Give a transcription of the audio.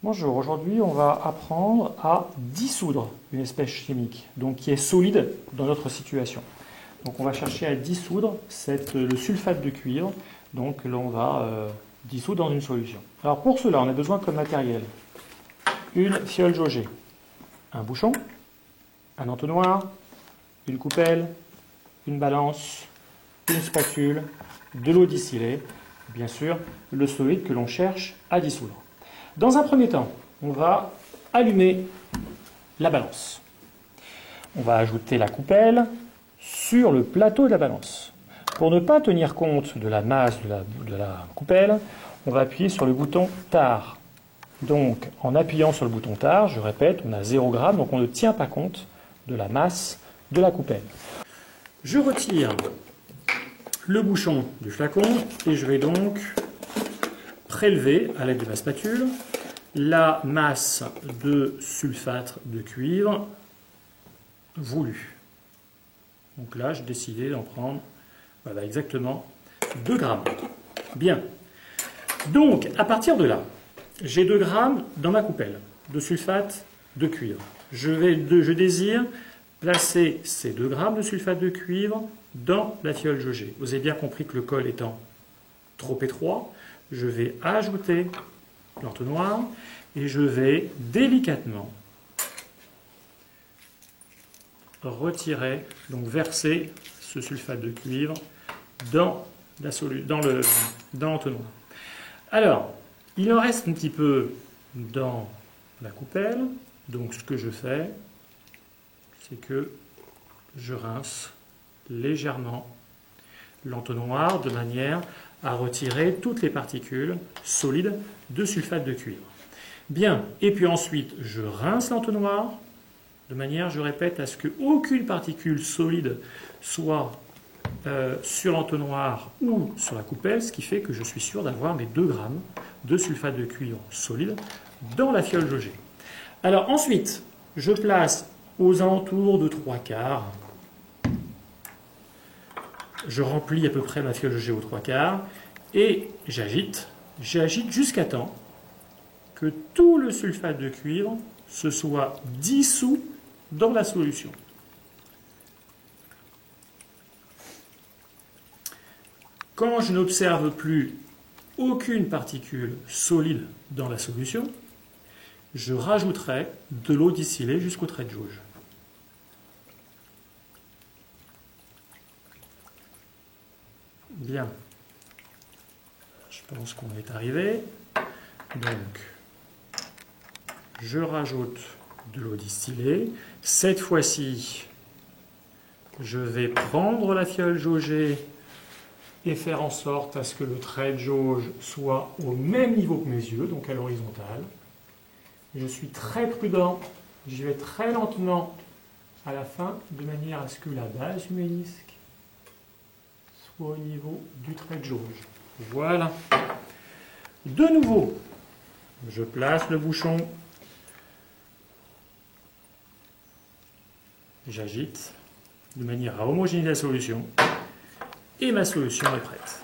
Bonjour, aujourd'hui on va apprendre à dissoudre une espèce chimique, donc qui est solide dans notre situation. Donc on va chercher à dissoudre le sulfate de cuivre, donc que l'on va dissoudre dans une solution. Alors pour cela, on a besoin comme matériel une fiole jaugée, un bouchon, un entonnoir, une coupelle, une balance, une spatule, de l'eau distillée, bien sûr le solide que l'on cherche à dissoudre. Dans un premier temps, on va allumer la balance. On va ajouter la coupelle sur le plateau de la balance. Pour ne pas tenir compte de la masse de la coupelle, on va appuyer sur le bouton tare. Donc, en appuyant sur le bouton tare, je répète, on a 0 g, donc on ne tient pas compte de la masse de la coupelle. Je retire le bouchon du flacon et je vais donc prélever à l'aide de ma spatule la masse de sulfate de cuivre voulue. Donc là, j'ai décidé d'en prendre exactement 2 grammes. Bien. Donc, à partir de là, j'ai 2 grammes dans ma coupelle de sulfate de cuivre. Je désire placer ces 2 grammes de sulfate de cuivre dans la fiole jaugée. Vous avez bien compris que le col étant trop étroit, je vais ajouter l'entonnoir et je vais délicatement retirer, donc verser ce sulfate de cuivre dans l'entonnoir. Alors, il en reste un petit peu dans la coupelle, donc ce que je fais, c'est que je rince légèrement l'entonnoir de manière à retirer toutes les particules solides de sulfate de cuivre. Bien, et puis ensuite je rince l'entonnoir de manière, je répète, à ce qu'aucune particule solide soit sur l'entonnoir ou sur la coupelle, ce qui fait que je suis sûr d'avoir mes 2 grammes de sulfate de cuivre solide dans la fiole jaugée. Alors ensuite, je place aux alentours de 3/4. Je remplis à peu près ma fiole jaugée aux 3/4 et j'agite jusqu'à temps que tout le sulfate de cuivre se soit dissous dans la solution. Quand je n'observe plus aucune particule solide dans la solution, je rajouterai de l'eau distillée jusqu'au trait de jauge. Bien, je pense qu'on est arrivé. Donc, je rajoute de l'eau distillée. Cette fois-ci, je vais prendre la fiole jaugée et faire en sorte à ce que le trait de jauge soit au même niveau que mes yeux, donc à l'horizontale. Je suis très prudent, j'y vais très lentement à la fin, de manière à ce que la base du ménisque soit au niveau du trait de jauge. Voilà. De nouveau, je place le bouchon, j'agite de manière à homogénéiser la solution et ma solution est prête.